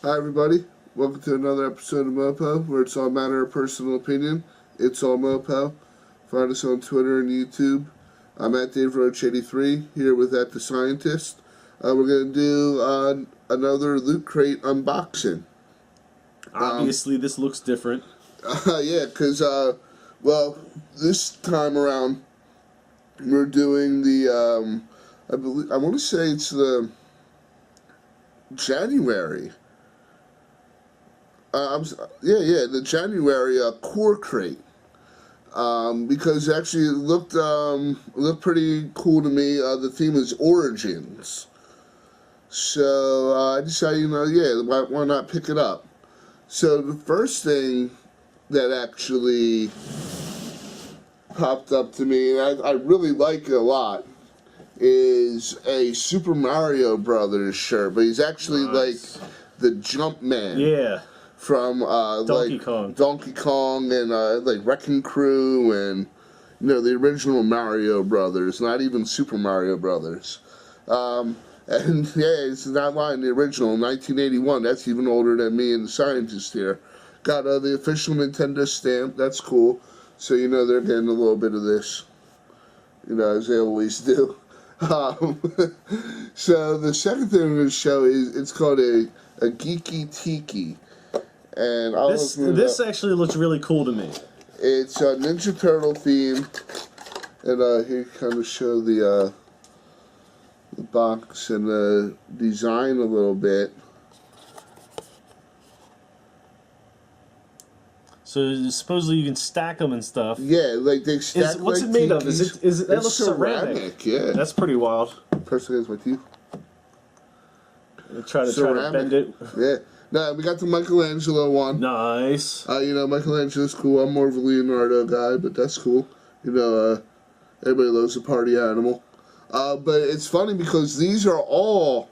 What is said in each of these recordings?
Hi everybody, welcome to another episode of MOPO, where it's all a matter of personal opinion. It's all MOPO. Find us on Twitter and YouTube. I'm at Dave Roach83, here with At The Scientist. We're going to do another Loot Crate unboxing. Obviously, this looks different. Yeah, because, well, this time around, we're doing the, I want to say it's the January. The January core crate. Because actually it looked pretty cool to me. The theme is Origins. So I decided, why not pick it up? So the first thing that actually popped up to me, and I really like it a lot, is a Super Mario Brothers shirt. But he's actually nice. like the Jumpman. Yeah. From Donkey Kong and like Wrecking Crew and the original Mario Brothers, not even Super Mario Brothers. And yeah, it's not lying, the original 1981. That's even older than me and the scientist here. Got the official Nintendo stamp. That's cool. So they're getting a little bit of this, as they always do. So the second thing I'm going to show is it's called a Geeky Tiki. And this actually looks really cool to me. It's a Ninja Turtle theme, and here kind of show the box and the design a little bit. So supposedly you can stack them and stuff. Yeah, like they stack. What's like it made tikis. of? Is it that looks ceramic? Yeah, that's pretty wild. Personally, it's my teeth. Try to bend it. Yeah. No, we got the Michelangelo one. Nice. Michelangelo's cool. I'm more of a Leonardo guy, but that's cool. Everybody loves a party animal. But it's funny because these are all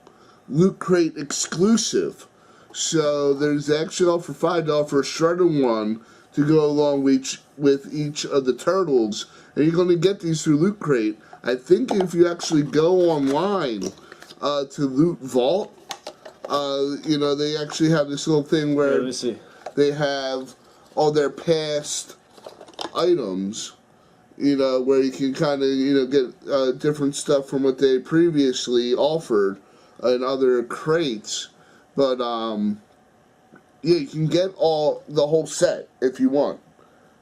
Loot Crate exclusive. So there's actually all for $5 for a Shredder one to go along with each of the turtles. And you're going to get these through Loot Crate. I think if you actually go online to Loot Vault, they actually have this little thing where they have all their past items, where you can kind of, get different stuff from what they previously offered in other crates. But, you can get the whole set if you want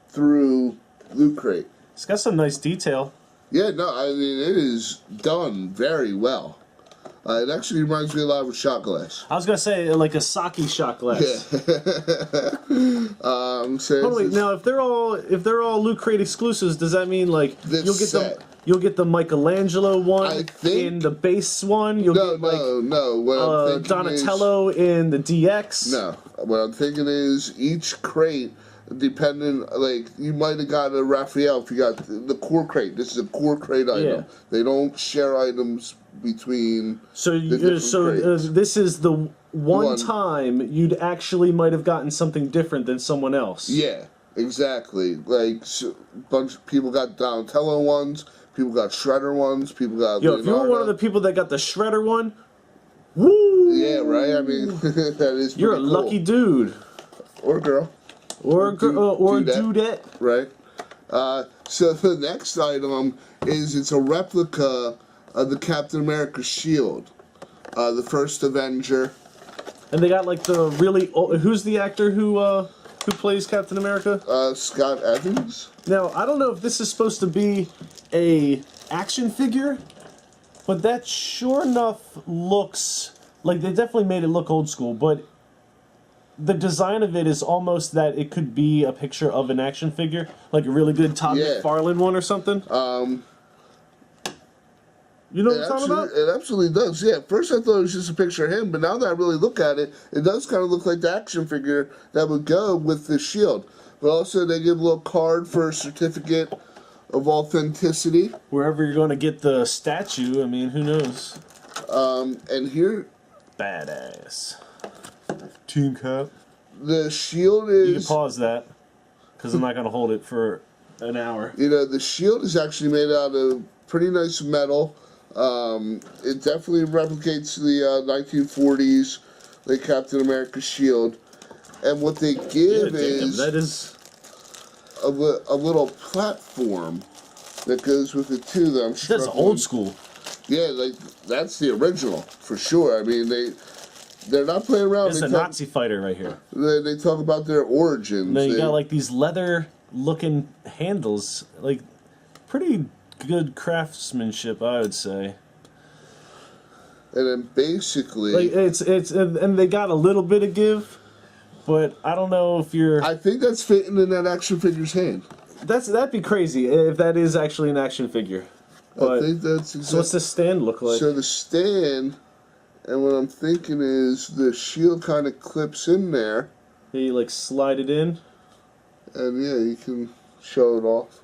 through Loot Crate. It's got some nice detail. Yeah, no, I mean, it is done very well. It actually reminds me a lot of a shot glass. I was gonna say like a sake shot glass. Yeah. Totally. Now, if they're all Loot Crate exclusives, does that mean like you'll get the Michelangelo one in the base one? No. What I'm thinking Donatello in the DX. No, what I'm thinking is each crate, depending, like you might have got a Raphael if you got the core crate. This is a core crate item. Yeah. They don't share items between. So this is the one time you'd actually might have gotten something different than someone else. Yeah, exactly. Like a bunch of people got Donatello ones, people got Shredder ones, people got. Yo, Leonardo. If you were one of the people that got the Shredder one, woo! Yeah, right. I mean, that is. You're a lucky dude. Or girl. Or dudette. Right. So the next item it's a replica of the Captain America shield, the first Avenger. And they got like the really old, who's the actor who plays Captain America? Scott Evans. Now I don't know if this is supposed to be a action figure, but that sure enough looks like they definitely made it look old school, but the design of it is almost that it could be a picture of an action figure, like a really good Todd McFarlane one or something. You know what I'm talking about? It absolutely does, yeah. At first I thought it was just a picture of him, but now that I really look at it, it does kind of look like the action figure that would go with the shield. But also they give a little card for a certificate of authenticity. Wherever you're going to get the statue, I mean, who knows? And here... Badass. Team Cap. The shield is... You can pause that, because I'm not going to hold it for an hour. The shield is actually made out of pretty nice metal. It definitely replicates the 1940s like Captain America's shield. And what they give is that is a little platform that goes with it too. That I'm struggling. That's old school. Yeah, like that's the original for sure. I mean, they're not playing around. It's a Nazi fighter right here. They talk about their origins. Now you got like these leather-looking handles, like pretty good craftsmanship, I would say. And then basically, like and they got a little bit of give, but I don't know if you're. I think that's fitting in that action figure's hand. That'd be crazy if that is actually an action figure. But, I think that's exactly. so what's the stand look like? So the stand, and what I'm thinking is the shield kind of clips in there. Yeah, you like slide it in. And yeah, you can show it off.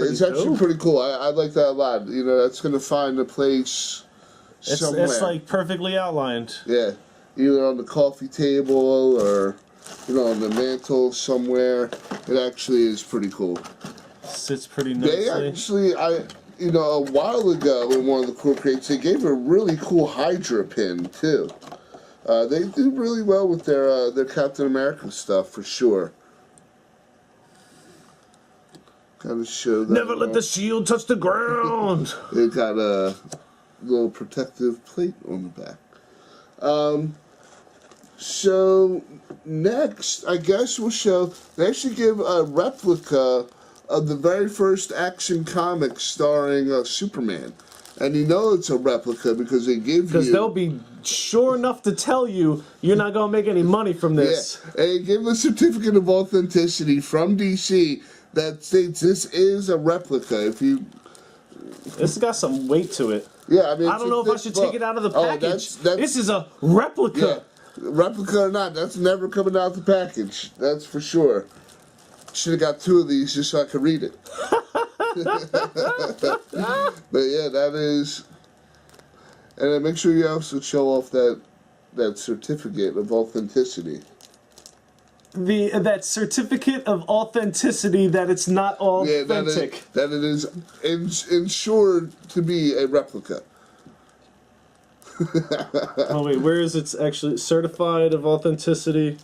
It's actually pretty cool. I like that a lot. You know, that's going to find a place somewhere. It's like perfectly outlined. Yeah, either on the coffee table or, you know, on the mantle somewhere. It actually is pretty cool. Sits pretty nicely. They actually, you know, a while ago in one of the cool crates, they gave a really cool Hydra pin too. They do really well with their Captain America stuff for sure. Kind of show that. Never let the shield touch the ground. It got a little protective plate on the back. So next, I guess we'll show. They actually give a replica of the very first Action comic starring Superman. And you know it's a replica because they give you... Because they'll be sure enough to tell you you're not going to make any money from this. Yeah, and they give a certificate of authenticity from DC that states this is a replica. If you... This has got some weight to it. Yeah, I mean... I don't know if I should take it out of the package. That's, this is a replica. Yeah, replica or not, that's never coming out the package. That's for sure. Should have got two of these just so I could read it. But yeah, that is... And then make sure you also show off that certificate of authenticity. That certificate of authenticity that it's not authentic. Yeah, that it is ensured to be a replica. Oh wait, where is it actually certified of authenticity?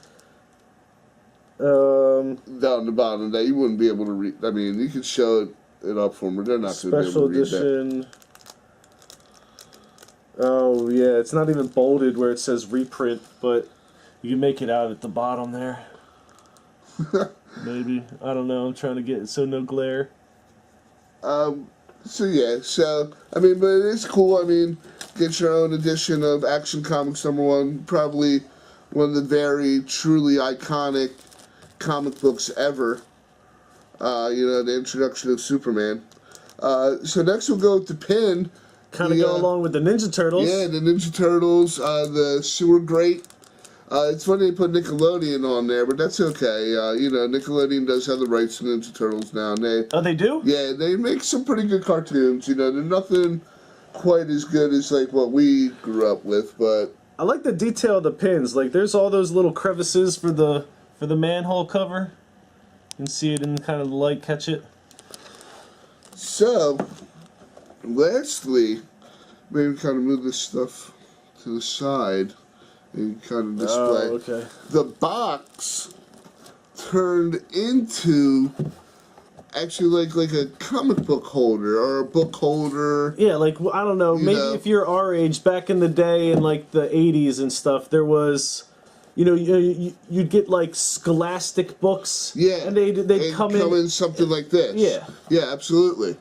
Down the bottom there, you wouldn't be able to read. I mean, you could show it up for them, but they're not going to be able to read that. Special edition. Oh yeah, it's not even bolded where it says reprint, but you can make it out at the bottom there. Maybe, I don't know. I'm trying to get it so no glare. So yeah, I mean, but it is cool. I mean, get your own edition of Action Comics #1, probably one of the very truly iconic comic books ever. You know, the introduction of Superman. So next we'll go to pin. Kind of go along with the Ninja Turtles. Yeah, the Ninja Turtles, the sewer grate. It's funny they put Nickelodeon on there, but that's okay. You know, Nickelodeon does have the rights to Ninja Turtles now. And they do? Yeah, they make some pretty good cartoons. You know, they're nothing quite as good as like what we grew up with, but I like the detail of the pins. Like, there's all those little crevices for the manhole cover. You can see it in kind of the light, catch it. So, lastly, maybe kind of move this stuff to the side and kind of display. Oh, okay. The box turned into actually like a comic book holder or a book holder. Yeah, like, I don't know, maybe if you're our age, back in the day in like the 80s and stuff, there was, you know, you'd get like Scholastic books. Yeah. And they'd come in something like this. Yeah. Yeah, absolutely.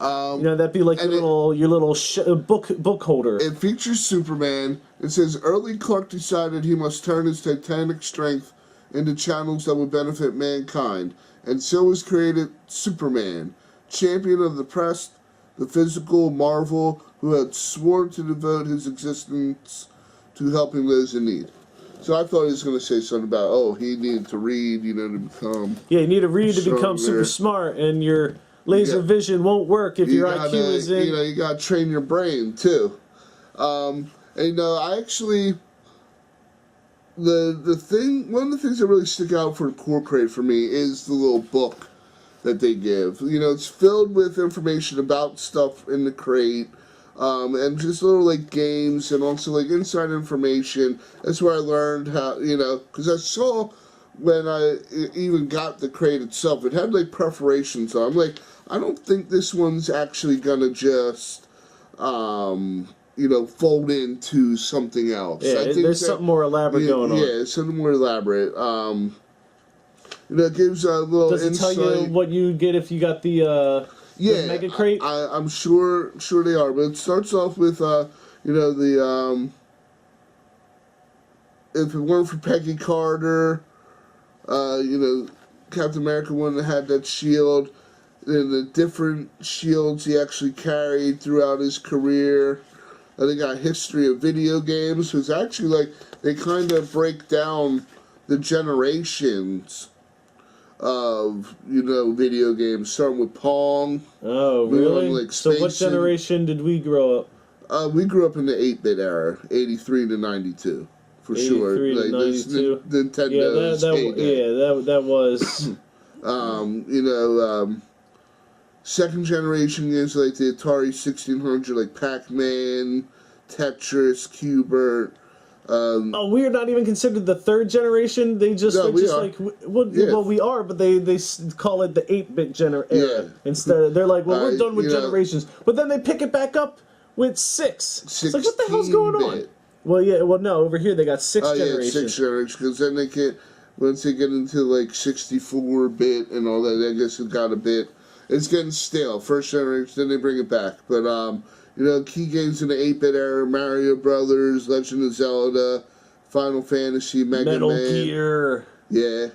You know, that'd be like your little book holder. It features Superman. It says, early Clark decided he must turn his titanic strength into channels that would benefit mankind. And so was created Superman, champion of the press, the physical marvel, who had sworn to devote his existence to helping those in need. So I thought he was going to say something about, oh, he needed to read, you know, to become... Yeah, you need to read to become super smart, and your laser vision won't work if your IQ is in... You know, you got to train your brain, too. And, you know, I actually... One of the things that really stick out for Core Crate for me is the little book that they give. You know, it's filled with information about stuff in the crate. and just little like games and also like inside information. That's where I learned how, because I saw when I even got the crate itself, it had like perforations on. I'm like, I don't think this one's actually gonna just fold into something else. Yeah, I think there's something more elaborate going on. Yeah, something more elaborate. It gives a little Does it insight. tell you what you get if you got the mega crate? I'm sure they are. But it starts off with the if it weren't for Peggy Carter, Captain America wouldn't have had that shield. And the different shields he actually carried throughout his career. They got a history of video games. So it's actually like they kind of break down the generations of video games, starting with Pong. Oh, really? So what generation did we grow up? We grew up in the 8-bit era, 83 to 92, for sure. 83 to 92. Nintendo's that was. Second generation games like the Atari 1600, like Pac-Man, Tetris, Q*bert. We're not even considered the third generation. They just No, we are. like well, we are, but they call it the 8-bit era. Yeah. Instead, they're like, well, we're done with generations. But then they pick it back up with 6. It's like, what the hell's going on? Well, yeah, no, over here they got 6 generations. Yeah, 6 generations, because then they can't. Once they get into like 64-bit and all that, I guess it got a bit. It's getting stale. First generation, then they bring it back. But key games in the 8-bit era: Mario Brothers, Legend of Zelda, Final Fantasy, Mega Metal Man. Gear. Yeah.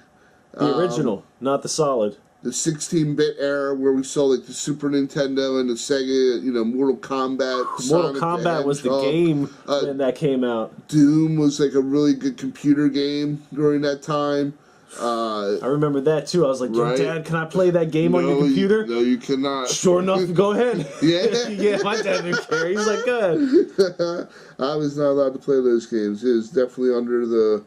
The original, not the solid. The 16-bit era where we saw like the Super Nintendo and the Sega, Mortal Kombat. Mortal Kombat was the game when that came out. Doom was like a really good computer game during that time. I remember that too. I was like, "Yo, right? Dad, can I play that game on your computer?" No, you cannot. Sure enough, go ahead. Yeah. Yeah, my dad didn't care. He's like, "Go ahead." I was not allowed to play those games. It was definitely under the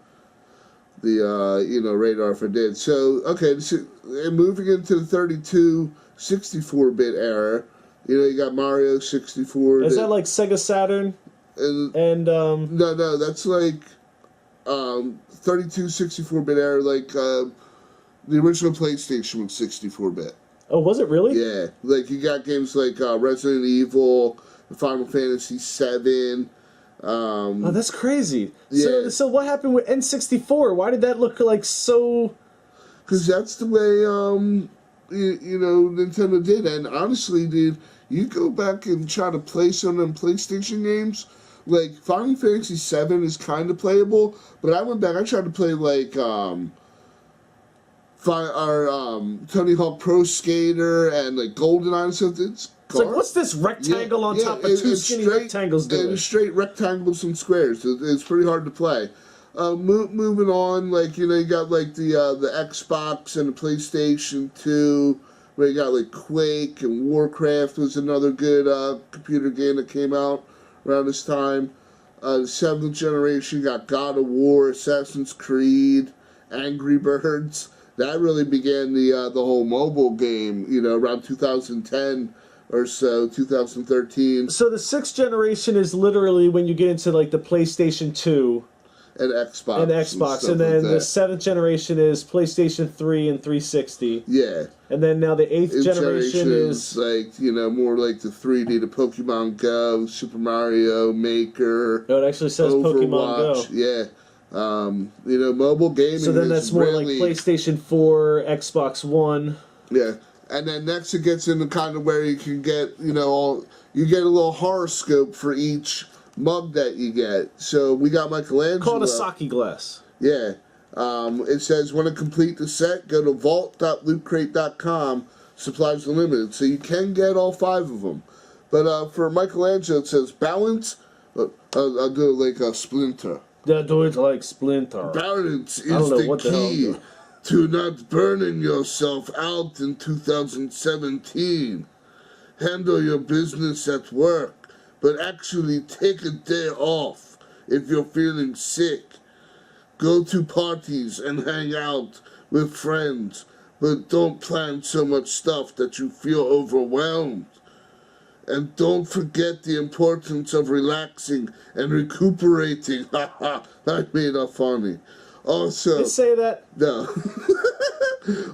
radar if I did. So, okay, and moving into the 32, 64-bit era, you got Mario 64. Is that like Sega Saturn? And No, that's like 32, 64-bit era, like the original PlayStation was 64-bit. Oh, was it really? Yeah, like you got games like Resident Evil, Final Fantasy VII. Oh, that's crazy. Yeah. So what happened with N64? Why did that look like so? Because that's the way Nintendo did. And honestly, dude, you go back and try to play some of them PlayStation games. Like Final Fantasy VII is kind of playable, but I went back. I tried to play like Tony Hawk Pro Skater and like GoldenEye and stuff. It's like, what's this rectangle on top of two skinny rectangles doing? It's straight rectangles and squares. It's pretty hard to play. Moving on, like you got like the Xbox and the PlayStation 2, where you got like Quake and Warcraft was another good computer game that came out around this time. The 7th generation got God of War, Assassin's Creed, Angry Birds. That really began the whole mobile game. Around 2010. Or so, 2013. So the 6th generation is literally when you get into like the PlayStation 2 and Xbox, and then the 7th generation is PlayStation 3 and 360. Yeah, and then now the 8th generation is like more like the 3D, the Pokemon Go, Super Mario Maker. No, it actually says Overwatch. Pokemon Go. Yeah, mobile gaming. So then that's more really, like PlayStation 4, Xbox One. Yeah. And then next it gets into kind of where you can get, you get a little horoscope for each mug that you get. So we got Michelangelo. Called a sake glass. Yeah. It says, want to complete the set, go to vault.lootcrate.com. Supplies are limited. So you can get all 5 of them. But for Michelangelo, it says, balance. I'll do it like a Splinter. Yeah, do it like Splinter. Balance is the key to not burning yourself out in 2017. Handle your business at work, but actually take a day off if you're feeling sick. Go to parties and hang out with friends, but don't plan so much stuff that you feel overwhelmed. And don't forget the importance of relaxing and recuperating. Ha ha, that made it funny. Also, They say that. no.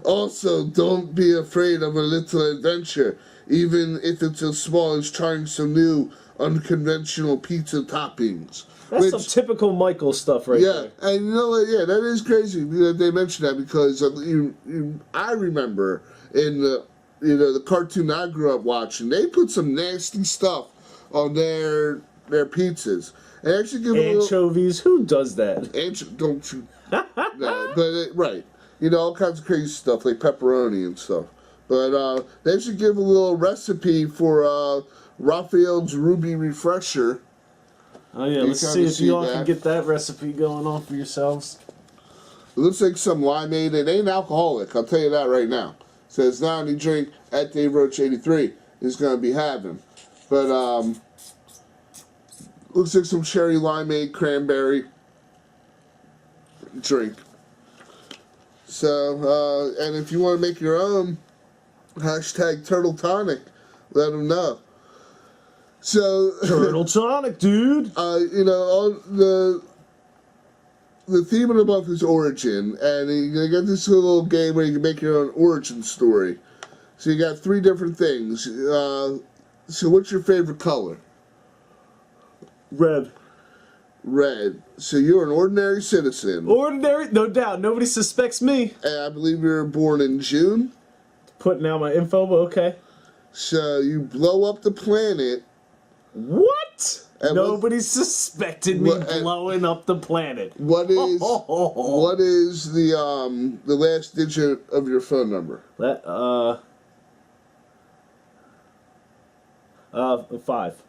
Also, don't be afraid of a little adventure, even if it's as small as trying some new, unconventional pizza toppings. That's some typical Michael stuff right yeah, there. and you know what? Yeah, that is crazy that they mentioned that because I remember in the cartoon I grew up watching, they put some nasty stuff on their pizzas. And actually give Anchovies, who does that? Don't you? Right. You know, all kinds of crazy stuff like pepperoni and stuff. But they should give a little recipe for Raphael's Ruby Refresher. Oh yeah, let's see if you all can get that recipe going on for yourselves. It looks like some limeade. It ain't alcoholic, I'll tell you that right now. So it's not any drink at Dave Roach 83 is going to be having. But looks like some cherry limeade cranberry drink. So, and if you want to make your own, hashtag Turtle Tonic, let them know. So Turtle Tonic, dude. You know, all the theme of the month is origin, and you get this little game where you can make your own origin story. So you got 3 different things. So what's your favorite color? Red. Red. So you're an ordinary citizen. Ordinary, no doubt. Nobody suspects me. And I believe you were born in June. Putting out my info, but okay. So you blow up the planet. What? And nobody suspected me blowing up the planet. What is the last digit of your phone number? That 5.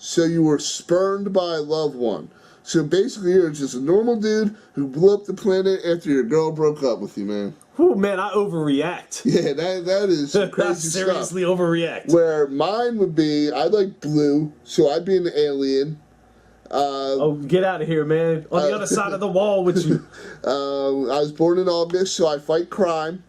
So you were spurned by a loved one. So basically you're just a normal dude who blew up the planet after your girl broke up with you, man. Whew, man, I overreact. Yeah, that is some crazy stuff. I seriously overreact. Where mine would be, I like blue, so I'd be an alien. Oh, get out of here, man. On the other side of the wall with you. I was born in August, so I fight crime.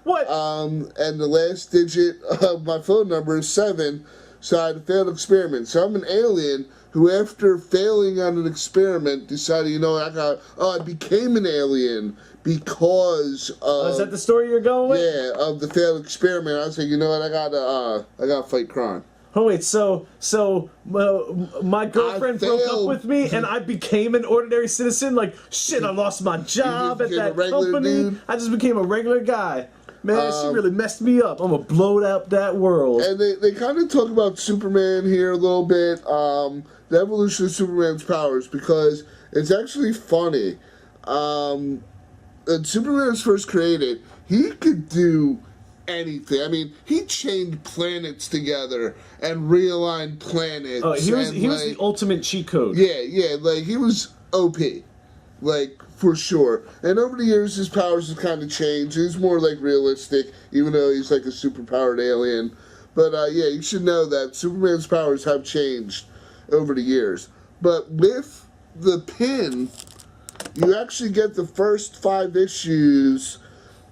What? And the last digit of my phone number is 7, so I had a failed experiment. So I'm an alien who, after failing on an experiment, decided, you know, I became an alien because of... is that the story you're going with? Yeah, of the failed experiment. I was like, you know what, I gotta fight crime. Oh wait, so my girlfriend broke up with me, and I became an ordinary citizen. Like shit, I lost my job at that company. Dude. I just became a regular guy. Man, she really messed me up. I'm gonna blow up that world. And they kind of talk about Superman here a little bit, the evolution of Superman's powers, because it's actually funny. When Superman was first created, he could do anything. I mean, he chained planets together and realigned planets. Oh, he was the ultimate cheat code. Yeah, like he was OP, like for sure. And over the years, his powers have kind of changed. He's more like realistic, even though he's like a superpowered alien. But yeah, you should know that Superman's powers have changed over the years. But with the pin, you actually get the first 5 issues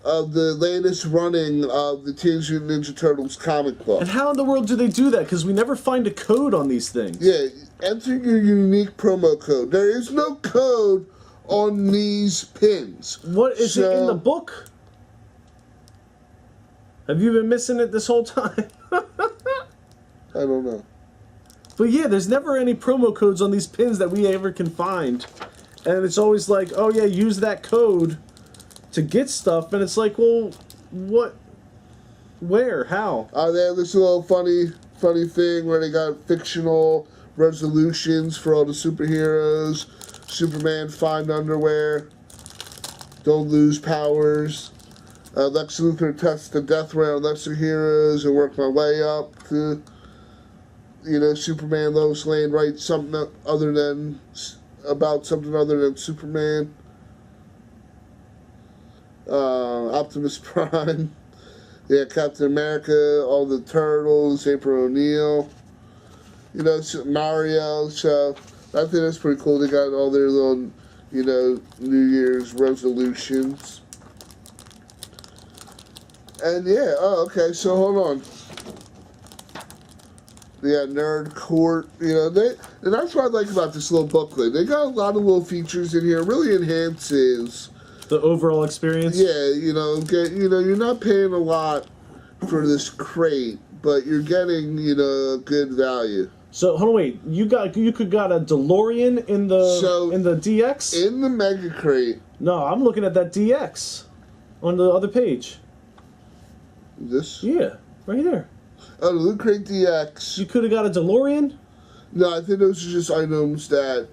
of the latest running of the Teenage Mutant Ninja Turtles comic book. And how in the world do they do that? Because we never find a code on these things. Yeah, enter your unique promo code. There is no code on these pins. What is it in the book? Have you been missing it this whole time? I don't know. But yeah, there's never any promo codes on these pins that we ever can find. And it's always like, oh yeah, use that code to get stuff, and it's like, well, what, where, how? They have this little funny thing where they got fictional resolutions for all the superheroes. Superman, find underwear. Don't lose powers. Lex Luthor tests the death ray on lesser heroes and work my way up to, you know, Superman, Lois Lane writes something other than Superman. Optimus Prime, yeah, Captain America, all the Turtles, April O'Neil, you know, Mario. So I think that's pretty cool. They got all their little, you know, New Year's resolutions. And yeah, oh, okay. So hold on. Yeah, Nerd Court. You know, and that's what I like about this little booklet. They got a lot of little features in here. It really enhances the overall experience. Yeah, you're not paying a lot for this crate, but you're getting good value. So hold on, wait. You could got a DeLorean in the DX? In the Mega Crate. No, I'm looking at that DX on the other page. This? Yeah, right there. Oh, the Loot Crate DX. You could have got a DeLorean? No, I think those are just items that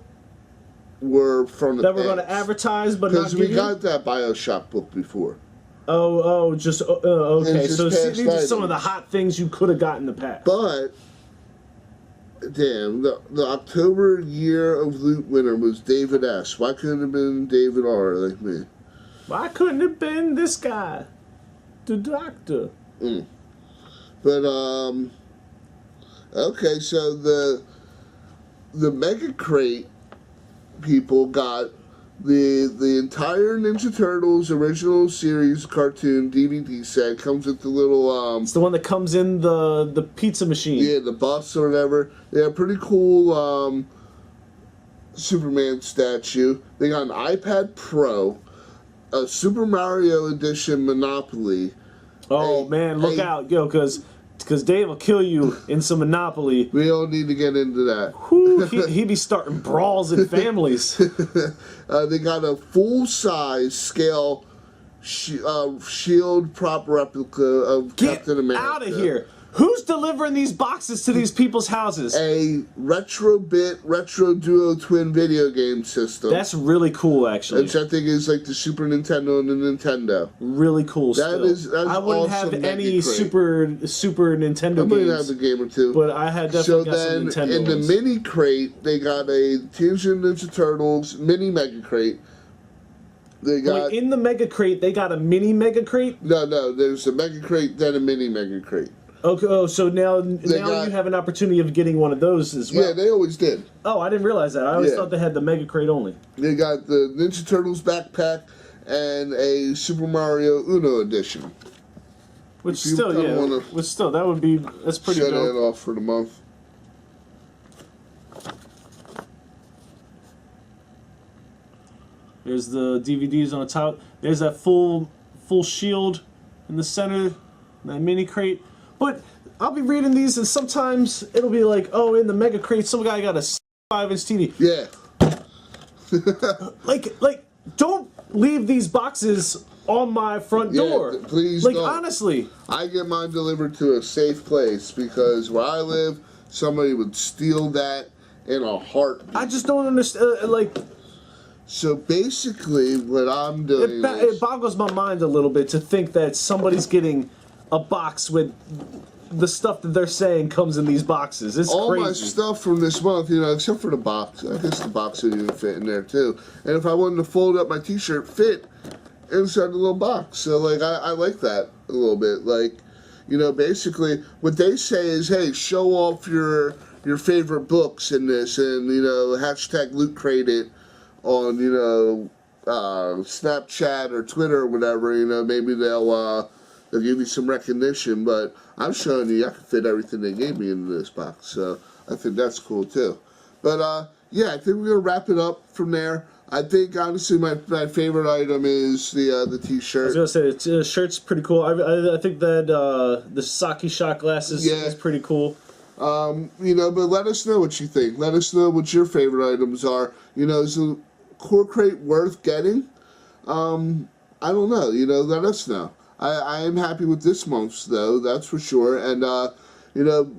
were from the that we're going to advertise, but not because we got that BioShock book before. Okay. So these are some items. of the hot things you could have got in the past. But damn, the October year of loot winner was David S. Why couldn't it have been David R. like me? Why couldn't it have been this guy, the doctor? But okay, so the Mega Crate people got the entire Ninja Turtles original series cartoon DVD set. Comes with the little It's the one that comes in the pizza machine. Yeah, the bus or whatever. They have a pretty cool Superman statue. They got an iPad Pro, a Super Mario Edition Monopoly. Oh man, look out, yo, because Dave will kill you in some Monopoly. We don't need to get into that. Whew, he be starting brawls in families. They got a full-size scale shield prop replica of Captain America. Get out of here. Who's delivering these boxes to these people's houses? A retro duo twin video game system. That's really cool, actually. Which I think is like the Super Nintendo and the Nintendo. Really cool. That's I wouldn't have any Super Nintendo games. I might have a game or two. But I had definitely got some Nintendo. So then, in ones. the mini crate, they got a Teenage Mutant Ninja Turtles mini Mega Crate. They got in the Mega Crate. They got a mini Mega Crate. No, there's a Mega Crate, then a mini Mega Crate. Okay. Oh, so now you have an opportunity of getting one of those as well. Yeah, they always did. Oh, I didn't realize that. I always thought they had the Mega Crate only. They got the Ninja Turtles backpack and a Super Mario Uno edition. Which still, that would be that's pretty dope. Shut it off for the month. There's the DVDs on the top. There's that full shield in the center, that mini crate. But I'll be reading these, and sometimes it'll be like, oh, in the Mega Crate, some guy got a 5-inch TV. Yeah. like, don't leave these boxes on my front door. Please don't. Honestly. I get mine delivered to a safe place because where I live, somebody would steal that in a heartbeat. I just don't understand, So basically, what I'm doing it boggles my mind a little bit to think that somebody's getting a box with the stuff that they're saying comes in these boxes. It's all crazy. my stuff from this month, except for the box. I guess the box would even fit in there too. And if I wanted to fold up my T-shirt, fit inside the little box. So I like that a little bit. Basically what they say is, hey, show off your favorite books in this, and hashtag Loot Crate it on Snapchat or Twitter or whatever. Maybe they'll give you some recognition, but I'm showing you I can fit everything they gave me into this box, so I think that's cool too. But I think we're gonna wrap it up from there. I think honestly my favorite item is the T-shirt. I was gonna say the shirt's pretty cool. I think that the sake shot glasses is pretty cool. But let us know what you think. Let us know what your favorite items are. Is the core crate worth getting? I don't know. Let us know. I am happy with this month's, though, that's for sure. And,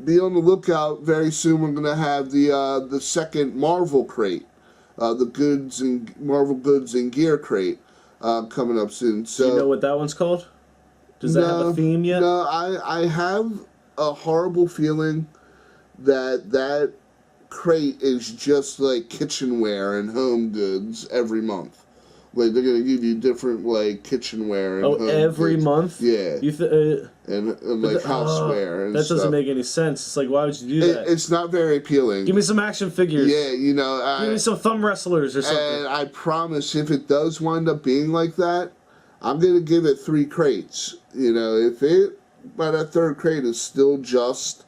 be on the lookout. Very soon we're going to have the second Marvel crate, the Marvel Goods and Gear crate coming up soon. So, do you know what that one's called? Does that have a theme yet? No, I have a horrible feeling that crate is just like kitchenware and home goods every month. They're gonna give you different kitchenware and home every goods. month. Yeah. And houseware and that doesn't stuff. make any sense. It's like, why would you do that? It's not very appealing. Give me some action figures. Yeah, give me some thumb wrestlers or something. And I promise, if it does wind up being like that, I'm gonna give it 3 crates. If it by that 3rd crate is still just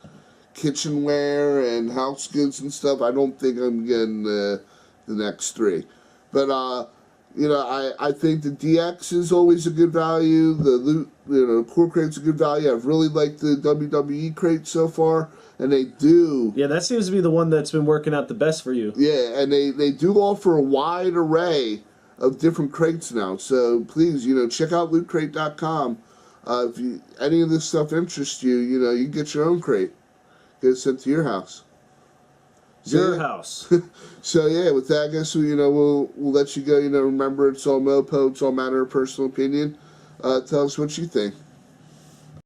kitchenware and house goods and stuff, I don't think I'm getting the next three. But I think the DX is always a good value. The loot, core crate's a good value. I've really liked the WWE crate so far, and they do. Yeah, that seems to be the one that's been working out the best for you. Yeah, and they do offer a wide array of different crates now. So please, check out lootcrate.com. If any of this stuff interests you, you can get your own crate. Get it sent to your house. Your house. So yeah, with that, I guess we'll let you go. Remember, it's all MOPO. It's all matter of personal opinion. Tell us what you think.